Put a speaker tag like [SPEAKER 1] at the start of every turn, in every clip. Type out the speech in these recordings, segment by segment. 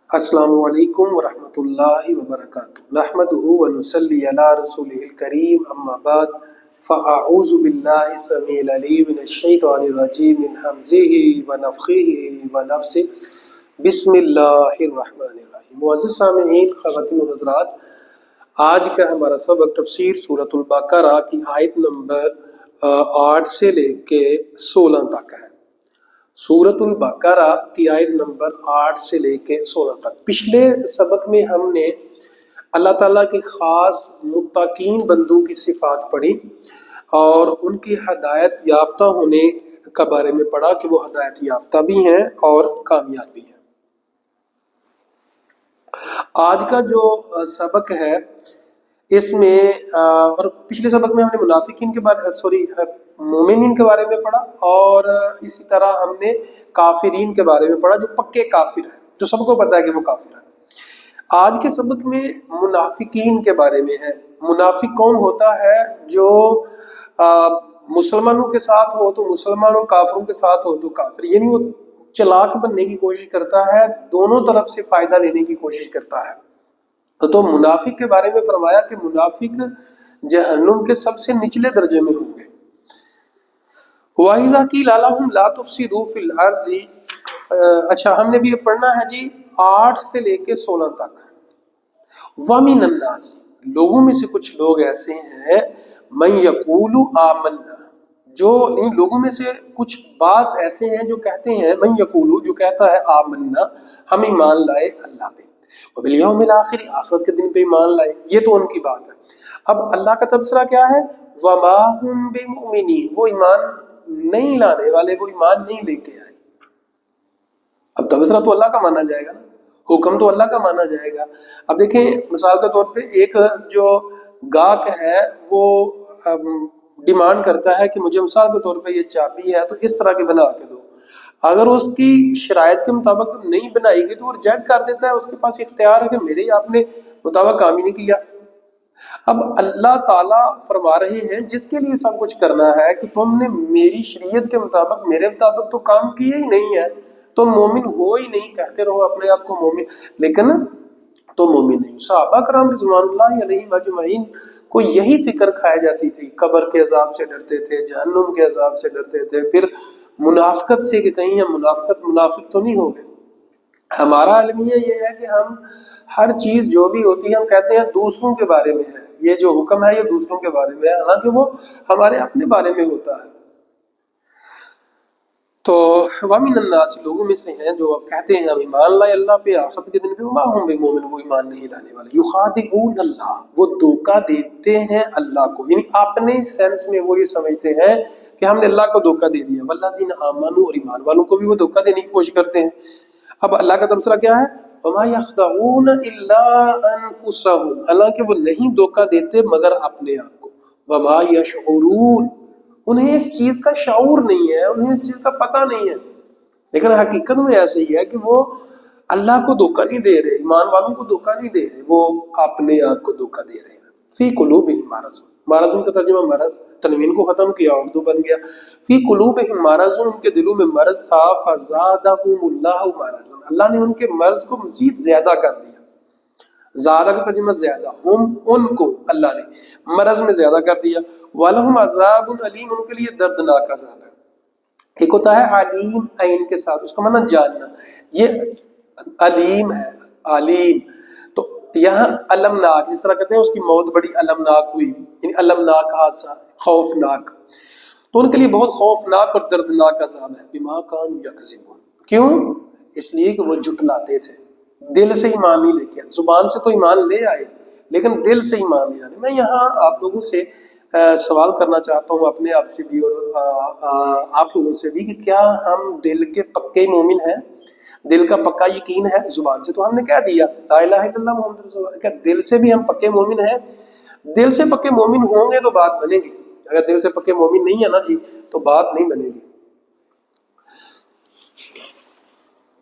[SPEAKER 1] السلام علیکم ورحمۃ اللہ وبرکاتہ نحمدہ ونصلی علی رسولہ الکریم اما بعد فاعوذ باللہ السمیع العلیم من الشیطان الرجیم من حمزہ ونفخہ ونفثہ بسم اللہ الرحمن الرحیم۔ معزز سامعین، خواتین و حضرات، آج کا ہمارا سبق تفسیر سورۃ البقرہ کی آیت نمبر 8 سے لے کے 16 تک ہے۔ سورۃ البقرہ کی آیت نمبر 8 سے لے کے 16 تک۔ پچھلے سبق میں ہم نے اللہ تعالیٰ کے خاص متقین بندوں کی صفات پڑھی اور ان کی ہدایت یافتہ ہونے کا بارے میں پڑھا کہ وہ ہدایت یافتہ بھی ہیں اور کامیاب بھی ہیں۔ آج کا جو سبق ہے اس میں اور پچھلے سبق میں ہم نے منافقین کے بارے مومنین کے بارے میں پڑھا اور اسی طرح ہم نے کافرین کے بارے میں پڑھا جو پکے کافر ہیں، جو سب کو پتہ ہے کہ وہ کافر ہیں۔ آج کے سبق میں منافقین کے بارے میں ہے۔ منافق کون ہوتا ہے؟ جو مسلمانوں کے ساتھ ہو تو مسلمانوں، کافروں کے ساتھ ہو تو کافر، یعنی وہ چلاک بننے کی کوشش کرتا ہے، دونوں طرف سے فائدہ لینے کی کوشش کرتا ہے۔ تو منافق کے بارے میں فرمایا کہ منافق جہنم کے سب سے نچلے درجے میں ہوں گے۔ وَإِذَا قِيلَ لَهُمْ لَا تُفْسِدُوا فِي الْأَرْضِ، اچھا ہم نے بھی یہ پڑھنا ہے جی 8 سے لے کے 16 تک۔ وَمِنَ النَّاسِ، لوگوں میں سے کچھ لوگ ایسے ہیں، مَن يَقُولُ آمَنَّا، جو ان لوگوں میں سے کچھ بعض ایسے ہیں جو کہتے ہیں، من یقولو، جو کہتا ہے آمنا، ہم ایمان لائے اللہ پہ، وبالیوم الآخر، آخرت کے دن پہ ایمان لائے، یہ تو ان کی بات ہے۔ اب اللہ کا تبصرہ کیا ہے؟ وما هم بمؤمنین، وہ ایمان نہیں لانے والے، وہ ایمان نہیں لے کے آئے۔ اب تبصرہ تو اللہ کا مانا جائے گا نا، حکم تو اللہ کا مانا جائے گا۔ اب دیکھیں مثال کے طور پہ ایک جو گاہک ہے وہ ڈیمانڈ کرتا ہے کہ مجھے مثال کے طور پہ یہ چابی ہے تو اس طرح کے بنا کے دو، اگر اس کی شرائط کے مطابق نہیں بنائی گئی تو وہ ریجیکٹ کر دیتا ہے، اس کے پاس اختیار ہے کہ میرے ہی آپ نے مطابق کام ہی نہیں کیا۔ اب اللہ تعالیٰ فرما رہے ہیں جس کے لیے سب کچھ کرنا ہے کہ تم نے میری شریعت کے مطابق، میرے مطابق تو کام کیا ہی نہیں ہے، تم مومن ہو ہی نہیں، کہتے رہو اپنے آپ کو مومن لیکن تو مومن نہیں۔ صحابہ کرام رضوان اللہ علیہم اجمعین کو یہی فکر کھائی جاتی تھی، قبر کے عذاب سے ڈرتے تھے، جہنم کے عذاب سے ڈرتے تھے، پھر منافقت سے کہ کہیں ہم منافق تو نہیں ہو گئے۔ ہمارا المیہ یہ ہے کہ ہم ہر چیز جو بھی ہوتی ہے ہم کہتے ہیں دوسروں کے بارے میں ہے، یہ جو حکم ہے یہ دوسروں کے بارے میں ہے، حالانکہ وہ ہمارے اپنے بارے میں ہوتا ہے۔ تو وَمِنَ النَّاسِ، لوگوں میں سے ہیں جو کہتے ہیں ہم ایمان لائے اللہ پہ، آخرت کے دن پہ، وَمَا هُم بِمُؤْمِنِينَ، وہ ایمان نہیں لانے والے۔ يُخَادِعُونَ اللَّهَ، وہ دھوکہ دیتے ہیں اللہ کو، یعنی اپنے سینس میں وہ یہ سمجھتے ہیں کہ ہم نے اللہ کو دھوکہ دے دیا۔ وَالَّذِينَ آمَنُوا، اور ایمان والوں کو بھی وہ دھوکہ دینے کی کوشش کرتے ہیں۔ اب اللہ کا تبصرہ کیا ہے؟ وَمَا يَخْدَعُونَ إِلَّا أَنفُسَهُمْ، حالانکہ وہ نہیں دھوکہ دیتے مگر اپنے آپ کو۔ وَمَا يَشْعُرُونَ، انہیں اس چیز کا شعور نہیں ہے، انہیں اس چیز کا پتہ نہیں ہے، لیکن حقیقت میں ایسے ہی ہے کہ وہ اللہ کو دھوکہ نہیں دے رہے، ایمان والوں کو دھوکہ نہیں دے رہے، وہ اپنے آپ کو دھوکہ دے رہے ہیں۔ فی قلوبہم مرض، مرض کا ترجمہ مرض، تنوین کو ختم کیا اردو بن گیا۔ فی قلوبہم مرض، ان کے دلوں میں مرض تھا، فزادہم اللہ مرضا، اللہ نے ان کے مرض کو مزید زیادہ کر دیا۔ زیادہ کا ترجمہ زیادہ، ہم ان کو اللہ نے مرض میں زیادہ کر دیا۔ وَلَهُمْ عَذَابٌ عَلِيمٌ، ان کے لیے دردناک عذاب ہے۔ ایک ہوتا ہے علیم عین کے ساتھ، اس کا معنی جاننا، یہ علیم ہے، علیم، تو یہاں المناک، جس طرح کہتے ہیں اس کی موت بڑی المناک ہوئی، یعنی المناک حادثہ، خوفناک، تو ان کے لیے بہت خوفناک اور دردناک عذاب ہے۔ بما كانوا يكذبون، کیوں؟ اس لیے کہ وہ جھٹلاتے تھے، دل سے ایمان نہیں لے کے آئے، زبان سے تو ایمان لے آئے لیکن دل سے ایمان نہیں آئے۔ میں یہاں آپ لوگوں سے سوال کرنا چاہتا ہوں، اپنے آپ سے بھی اور آپ لوگوں سے بھی، کہ کیا ہم دل کے پکے مومن ہیں؟ دل کا پکا یقین ہے؟ زبان سے تو ہم نے کہہ دیا لا الہ الا اللہ محمد رسول اللہ، کیا دل سے بھی ہم پکے مومن ہیں؟ دل سے پکے مومن ہوں گے تو بات بنے گی، اگر دل سے پکے مومن نہیں ہے نا جی تو بات نہیں بنے گی۔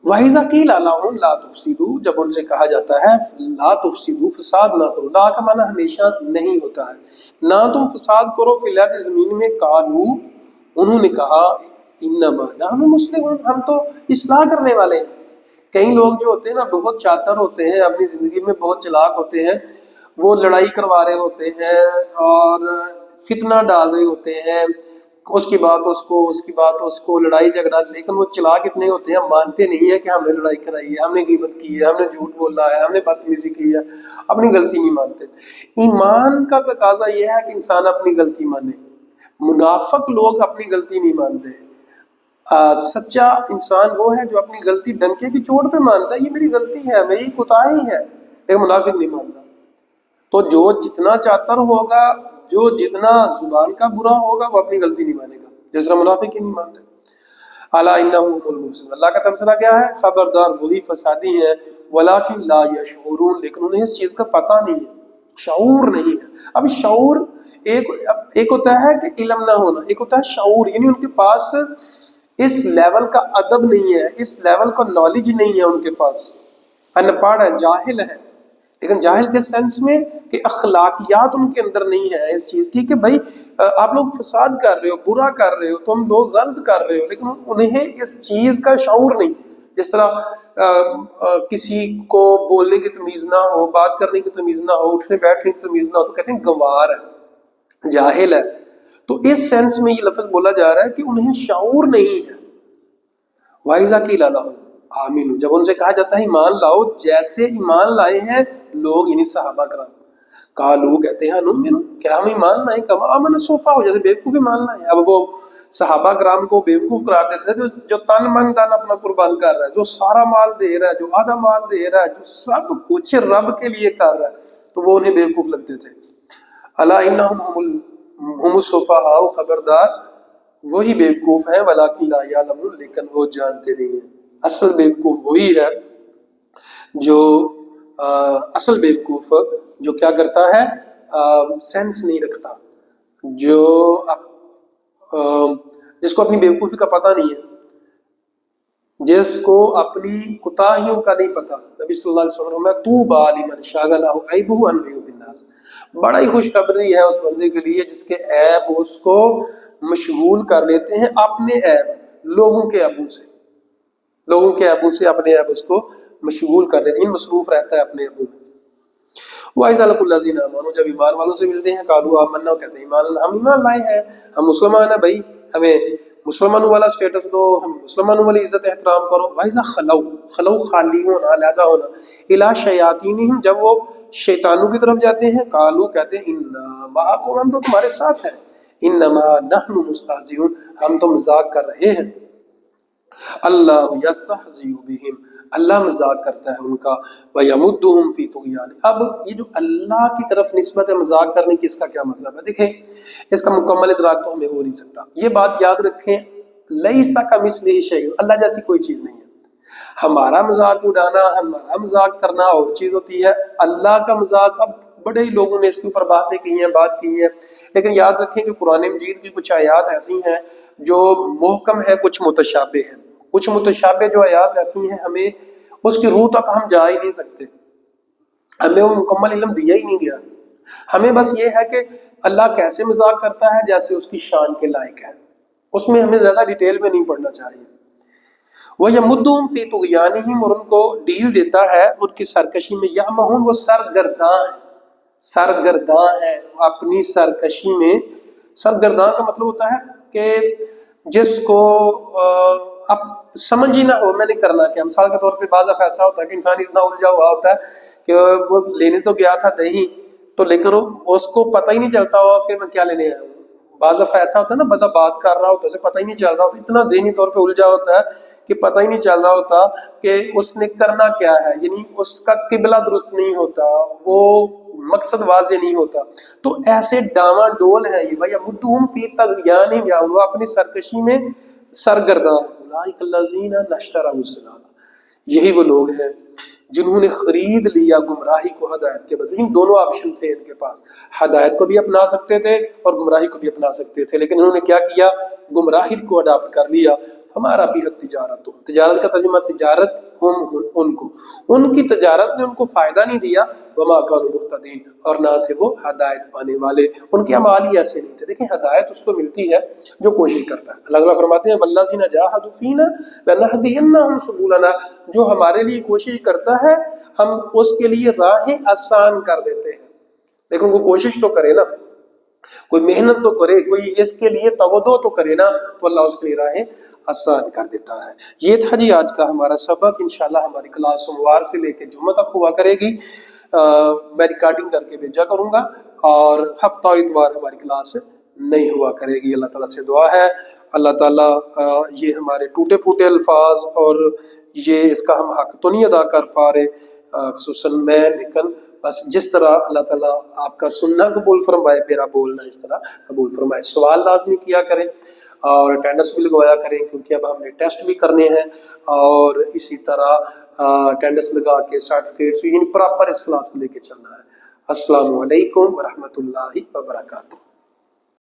[SPEAKER 1] وَإِذَا قِيلَ لَهُمْ لَا تُفْسِدُوا، جب ان سے کہا جاتا ہے لا تفسدوا، فساد نہ کرو، لا کا معنی ہمیشہ نہیں ہوتا ہے، نہ تم فساد کرو فی الارض، زمین میں، قالوا، انہوں نے کہا، انما نحن مصلحون، ہم تو اصلاح کرنے والے ہیں۔ کئی لوگ جو ہوتے ہیں نا بہت چاتر ہوتے ہیں، اپنی زندگی میں بہت چلاک ہوتے ہیں، وہ لڑائی کروا رہے ہوتے ہیں اور فتنہ ڈال رہے ہوتے ہیں، اس کی بات اس کو، اس کی بات اس کو، لڑائی جھگڑا، لیکن وہ چلاک اتنے ہوتے ہیں مانتے نہیں ہیں کہ ہم نے لڑائی کرائی ہے، ہم نے غیبت کی ہے، ہم نے جھوٹ بولا ہے، ہم نے بدتمیزی کی ہے، اپنی غلطی نہیں مانتے۔ ایمان کا تقاضا یہ ہے کہ انسان اپنی غلطی مانے، منافق لوگ اپنی غلطی نہیں مانتے۔ سچا انسان وہ ہے جو اپنی غلطی ڈنکے کی چوٹ پہ مانتا ہے، یہ میری غلطی ہے، میری کوتاہی ہے، لیکن منافق نہیں مانتا۔ تو جو جتنا چاتر ہوگا، جو جتنا زبان کا برا ہوگا، وہ اپنی غلطی نہیں مانے گا، جس طرح منافق ہی نہیں مانتے۔ الا انہم هم المفسدون، اللہ کا تبصرہ کیا ہے؟ خبردار وہی فسادی ہیں، ولکن لا یشعرون، لیکن انہیں اس چیز کا پتہ نہیں ہے، شعور نہیں ہے۔ اب شعور ایک ہوتا ہے کہ علم نہ ہونا، ایک ہوتا ہے شعور، یعنی ان کے پاس اس لیول کا ادب نہیں ہے، اس لیول کا نالج نہیں ہے ان کے پاس، ان پڑھ ہے، جاہل ہے، لیکن جاہل کے سینس میں کہ اخلاقیات ان کے اندر نہیں ہے اس چیز کی کہ بھائی آپ لوگ فساد کر رہے ہو، برا کر رہے ہو، تم لوگ غلط کر رہے ہو، لیکن انہیں اس چیز کا شعور نہیں۔ جس طرح کسی کو بولنے کی تمیز نہ ہو، بات کرنے کی تمیز نہ ہو، اٹھنے بیٹھنے کی تمیز نہ ہو، تو کہتے ہیں گنوار ہے، جاہل ہے۔ تو اس سینس میں یہ لفظ بولا جا رہا ہے کہ انہیں شعور نہیں ہے۔ وَإِذَا قِيلَ لَهُمْ آمِنُوا، جب ان سے کہا جاتا ہے ایمان لاؤ، جیسے ایمان لائے ہیں لوگ، یعنی صحابہ کرام، قالوا کہتے ہیں نؤمن، کیا ہم ایمان لائیں، کما آمن السفہاء، جیسے بیوقوف ایمان لائیں۔ اب وہ صحابہ کرام کو بیوقوف قرار دیتے تھے، جو تن من دھن اپنا قربان کر رہا ہے، جو سارا مال دے رہا ہے، جو آدھا مال دے رہا ہے، جو سب کچھ رب کے لیے کر رہا ہے، تو وہ انہیں بیوقوف لگتے تھے۔ الا انہم هم السفہاء، خبردار وہی بیوقوف ہیں، ولکن لا یعلمون، لیکن وہ جانتے نہیں ہیں۔ اصل بیوقوف وہی ہے جو اصل بیوقوف جو کیا کرتا ہے، سینس نہیں رکھتا، جو جس کو اپنی بیوقوفی کا پتہ نہیں ہے، جس کو اپنی کوتاہیوں کا نہیں پتہ۔ نبی صلی اللہ علیہ وسلم میں طوبی لمن شغلہ عیبہ عن عیوب الناس، بڑا ہی خوشخبری ہے اس بندے کے لیے جس کے عیب اس کو مشغول کر لیتے ہیں اپنے عیب، لوگوں کے عیبوں سے، لوگوں کے عیبوں سے اپنے عیب اس کو مشغول کر لیتے ہیں، مصروف رہتا ہے اپنے عیبوں میں۔ وَإِذَا لَقُوا الَّذِينَ آمَنُوا، جب ایمان والوں سے ملتے ہیں، قالوا آمنا، کہتے ہیں ہم ایمان لائے ہیں، ہم مسلمان ہیں بھائی، ہمیں مسلمانوں والا سٹیٹس دو، ہم مسلمانوں والی عزت احترام کرو۔ وَإِذَا خَلَوْا خالی ہونا، علیحدہ ہونا، إِلَىٰ شَيَاطِینِهِمْ، جب وہ شیطانوں کی طرف جاتے ہیں، قالوا کہتے ہیں اِنَّا مَعَكُمْ، ہم تو تمہارے ساتھ ہیں، إِنَّمَا نَحْنُ مُسْتَهْزِئُونَ، ہم تو مذاق کر رہے ہیں۔ اللہ یستہزئ بہم، اللہ مذاق کرتا ہے ان کا، ویمدہم فی طغیانہم۔ اب یہ جو اللہ کی طرف نسبت ہے مذاق کرنے کی، اس کا کیا مطلب ہے؟ دیکھیں اس کا مکمل ادراک تو ہمیں ہو نہیں سکتا، یہ بات یاد رکھیں، لیس کمثلہ شیء، اللہ جیسی کوئی چیز نہیں ہے۔ ہمارا مذاق اڑانا، ہمارا مذاق کرنا اور چیز ہوتی ہے، اللہ کا مذاق، اب بڑے ہی لوگوں نے اس کے اوپر باتیں کی ہیں، بات کی ہے، لیکن یاد رکھیں کہ قرآن مجید کی کچھ آیات ایسی ہیں جو محکم ہے، کچھ متشابہ ہیں، کچھ متشابہ جو آیات ایسی ہیں ہمیں اس کی روح تک ہم جا ہی نہیں سکتے، ہمیں وہ مکمل علم دیا ہی نہیں گیا، ہمیں بس یہ ہے کہ اللہ کیسے مذاق کرتا ہے جیسے اس کی شان کے لائق ہے، اس میں ہمیں زیادہ ڈیٹیل میں نہیں پڑھنا چاہیے۔ وَيَمُدُّهُمْ فِي طُغْيَانِهِمْ، اور ان کو ڈیل دیتا ہے ان کی سرکشی میں، یَعْمَهُونَ، وہ سرگرداں ہیں، سرگرداں ہیں اپنی سرکشی میں۔ سرگرداں کا مطلب ہوتا ہے کہ جس کو اب سمجھ ہی نہ ہو میں نے کرنا کیا۔ مثال کے طور پہ بعض دفعہ ایسا ہوتا ہے کہ انسان اتنا الجھا ہوا ہوتا ہے کہ وہ لینے تو گیا تھا دہی، تو لیکن اس کو پتہ ہی نہیں چلتا ہوا کہ میں کیا لینے آیا ہوں۔ بعض دفعہ ایسا ہوتا ہے نا، بندہ بات کر رہا ہوتا ہے، اسے پتہ ہی نہیں چل رہا ہوتا، اتنا ذہنی طور پہ الجھا ہوتا ہے کہ پتہ ہی نہیں چل رہا ہوتا کہ اس نے کرنا کیا ہے، یعنی اس کا قبلہ درست نہیں ہوتا، وہ مقصد واضح نہیں ہوتا۔ تو ایسے ڈاواں ڈول ہے یہ، بھائی مدہم فی طغیانہم، یا وہ اپنی سرکشی میں سرگرداں، اولئک الذین اشتروا الضلالہ، یہی وہ لوگ ہیں جنہوں نے خرید لیا گمراہی کو ہدایت کے بدلے۔ ان دونوں آپشن تھے ان کے پاس، ہدایت کو بھی اپنا سکتے تھے اور گمراہی کو بھی اپنا سکتے تھے، لیکن انہوں نے کیا کیا؟ گمراہی کو اڈاپٹ کر لیا۔ ہمارا بھی حق تجارت، تجارت کا ترجمہ تجارت ہم ان کو، ان کی تجارت نے ان کو فائدہ نہیں دیا، وما كانوا مهتدين، اور نہ تھے وہ ہدایت پانے والے، ان کے اعمال ہی ایسے نہیں تھے۔ دیکھیں ہدایت اس کو ملتی ہے جو کوشش کرتا ہے، اللہ تعالیٰ فرماتے ہیں والذین جاہدوا فینا لنہدینہم سبلنا، جو ہمارے لیے کوشش کرتا ہے ہم اس کے لیے راہیں آسان کر دیتے ہیں۔ لیکن وہ کوشش تو کرے نا، کوئی محنت تو کرے، کوئی اس کے لیے تودو تو کرے نا، تو اللہ اس کے لیے راہیں آسان کر دیتا ہے۔ یہ تھا جی آج کا ہمارا سبق، انشاءاللہ ہماری کلاس سوموار سے لے کے جمعہ تک ہوا کرے گی، میں ریکارڈنگ کر کے بھیجا کروں گا، اور ہفتہ اتوار ہماری کلاس نہیں ہوا کرے گی۔ اللہ تعالیٰ سے دعا ہے اللہ تعالیٰ یہ ہمارے ٹوٹے پھوٹے الفاظ اور یہ اس کا ہم حق تو نہیں ادا کر پا رہے خصوصاً میں، لیکن بس جس طرح اللہ تعالیٰ آپ کا سننا قبول فرمائے، میرا بولنا اس طرح قبول فرمائے۔ سوال لازمی کیا کریں اور اٹینڈنس بھی لگوایا کریں، کیونکہ اب ہم نے ٹیسٹ بھی کرنے ہیں، اور اسی طرح اٹینڈنس لگا کے سرٹیفکیٹس بھی، یعنی پراپر اس کلاس کو لے کے چلنا ہے۔ السلام علیکم ورحمۃ اللہ وبرکاتہ۔